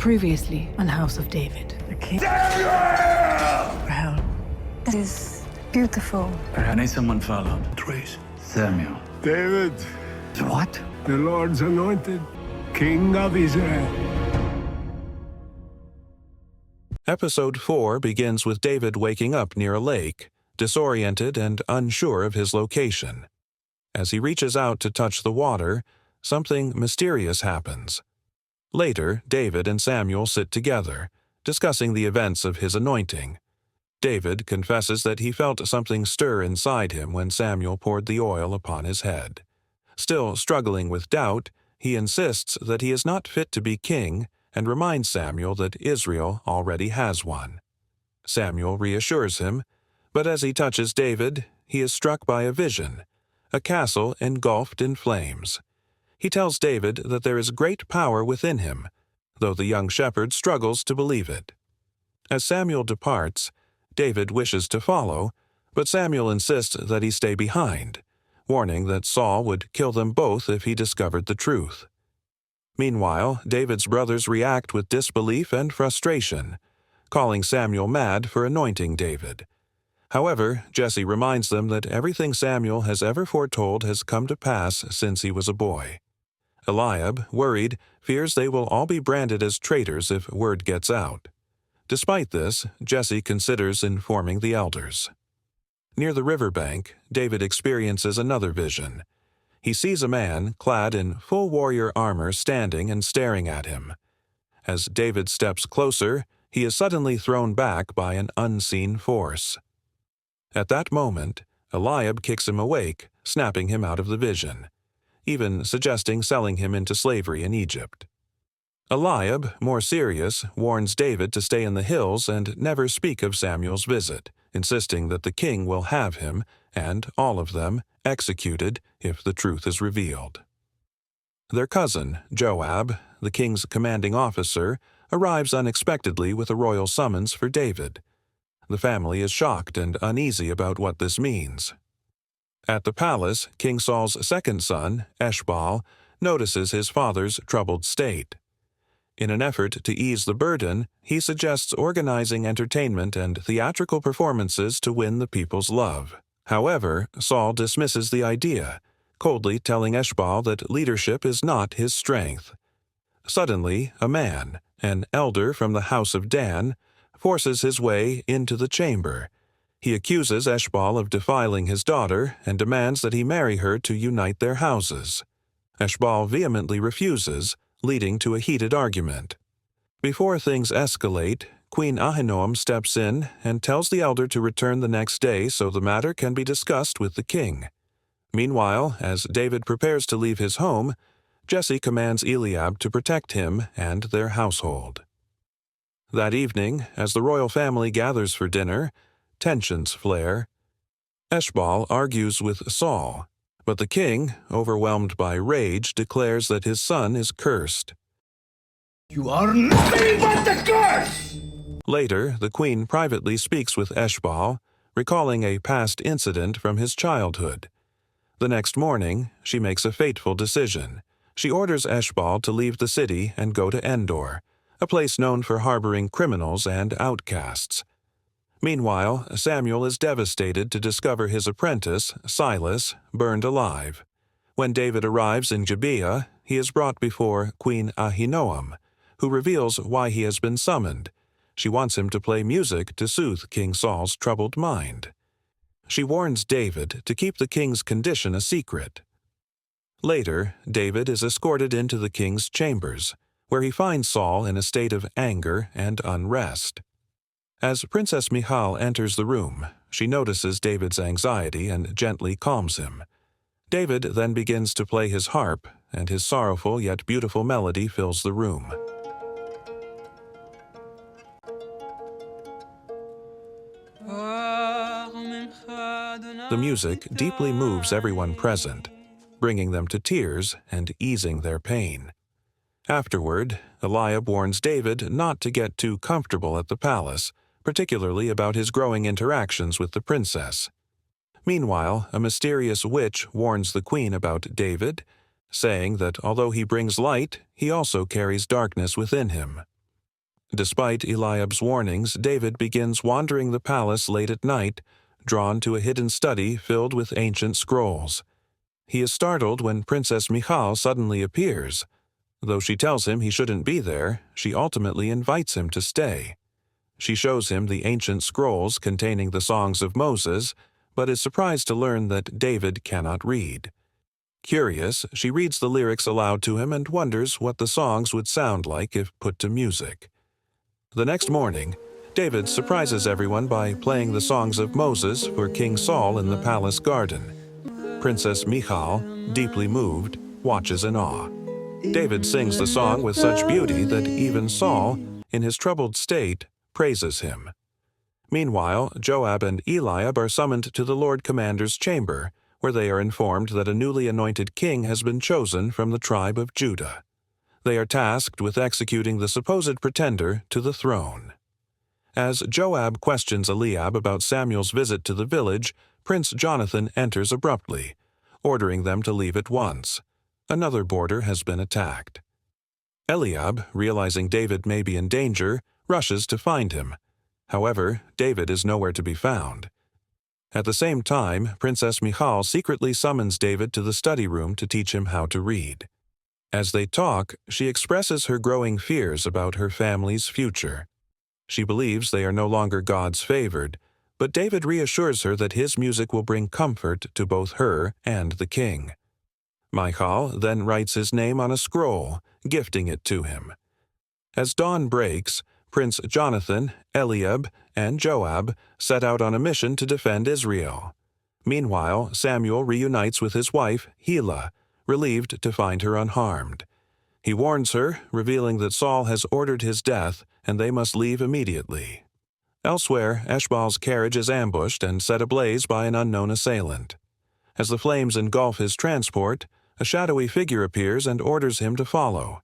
Previously on House of David. The king. Hell. It is beautiful. I need someone followed. Trace. Samuel. David, What? the Lord's anointed, King of Israel. Episode 4 begins with David waking up near a lake, disoriented and unsure of his location. As he reaches out to touch the water, something mysterious happens. Later, David and Samuel sit together, discussing the events of his anointing. David confesses that he felt something stir inside him when Samuel poured the oil upon his head. Still struggling with doubt, he insists that he is not fit to be king and reminds Samuel that Israel already has one. Samuel reassures him, but as he touches David, he is struck by a vision, a castle engulfed in flames. He tells David that there is great power within him, though the young shepherd struggles to believe it. As Samuel departs, David wishes to follow, but Samuel insists that he stay behind, warning that Saul would kill them both if he discovered the truth. Meanwhile, David's brothers react with disbelief and frustration, calling Samuel mad for anointing David. However, Jesse reminds them that everything Samuel has ever foretold has come to pass since he was a boy. Eliab, worried, fears they will all be branded as traitors if word gets out. Despite this, Jesse considers informing the elders. Near the riverbank, David experiences another vision. He sees a man clad in full warrior armor standing and staring at him. As David steps closer, he is suddenly thrown back by an unseen force. At that moment, Eliab kicks him awake, snapping him out of the vision, even suggesting selling him into slavery in Egypt. Eliab, more serious, warns David to stay in the hills and never speak of Samuel's visit, insisting that the king will have him, and all of them, executed if the truth is revealed. Their cousin, Joab, the king's commanding officer, arrives unexpectedly with a royal summons for David. The family is shocked and uneasy about what this means. At the palace, King Saul's second son, Eshbaal, notices his father's troubled state. In an effort to ease the burden, he suggests organizing entertainment and theatrical performances to win the people's love. However, Saul dismisses the idea, coldly telling Eshbaal that leadership is not his strength. Suddenly, a man, an elder from the house of Dan, forces his way into the chamber. He accuses Eshbaal of defiling his daughter and demands that he marry her to unite their houses. Eshbaal vehemently refuses, leading to a heated argument. Before things escalate, Queen Ahinoam steps in and tells the elder to return the next day so the matter can be discussed with the king. Meanwhile, as David prepares to leave his home, Jesse commands Eliab to protect him and their household. That evening, as the royal family gathers for dinner, tensions flare. Eshbaal argues with Saul, but the king, overwhelmed by rage, declares that his son is cursed. You are nothing but the curse! Later, the queen privately speaks with Eshbaal, recalling a past incident from his childhood. The next morning, she makes a fateful decision. She orders Eshbaal to leave the city and go to Endor, a place known for harboring criminals and outcasts. Meanwhile, Samuel is devastated to discover his apprentice, Silas, burned alive. When David arrives in Gibeah, he is brought before Queen Ahinoam, who reveals why he has been summoned. She wants him to play music to soothe King Saul's troubled mind. She warns David to keep the king's condition a secret. Later, David is escorted into the king's chambers, where he finds Saul in a state of anger and unrest. As Princess Michal enters the room, she notices David's anxiety and gently calms him. David then begins to play his harp, and his sorrowful yet beautiful melody fills the room. The music deeply moves everyone present, bringing them to tears and easing their pain. Afterward, Eliab warns David not to get too comfortable at the palace, particularly about his growing interactions with the princess. Meanwhile, a mysterious witch warns the queen about David, saying that although he brings light, he also carries darkness within him. Despite Eliab's warnings, David begins wandering the palace late at night, drawn to a hidden study filled with ancient scrolls. He is startled when Princess Michal suddenly appears. Though she tells him he shouldn't be there, she ultimately invites him to stay. She shows him the ancient scrolls containing the songs of Moses, but is surprised to learn that David cannot read. Curious, she reads the lyrics aloud to him and wonders what the songs would sound like if put to music. The next morning, David surprises everyone by playing the songs of Moses for King Saul in the palace garden. Princess Michal, deeply moved, watches in awe. David sings the song with such beauty that even Saul, in his troubled state, praises him. Meanwhile, Joab and Eliab are summoned to the Lord Commander's chamber, where they are informed that a newly anointed king has been chosen from the tribe of Judah. They are tasked with executing the supposed pretender to the throne. As Joab questions Eliab about Samuel's visit to the village, Prince Jonathan enters abruptly, ordering them to leave at once. Another border has been attacked. Eliab, realizing David may be in danger, rushes to find him. However, David is nowhere to be found. At the same time, Princess Michal secretly summons David to the study room to teach him how to read. As they talk, she expresses her growing fears about her family's future. She believes they are no longer God's favored, but David reassures her that his music will bring comfort to both her and the king. Michal then writes his name on a scroll, gifting it to him. As dawn breaks, Prince Jonathan, Eliab, and Joab set out on a mission to defend Israel. Meanwhile, Samuel reunites with his wife, Helah, relieved to find her unharmed. He warns her, revealing that Saul has ordered his death and they must leave immediately. Elsewhere, Eshbal's carriage is ambushed and set ablaze by an unknown assailant. As the flames engulf his transport, a shadowy figure appears and orders him to follow.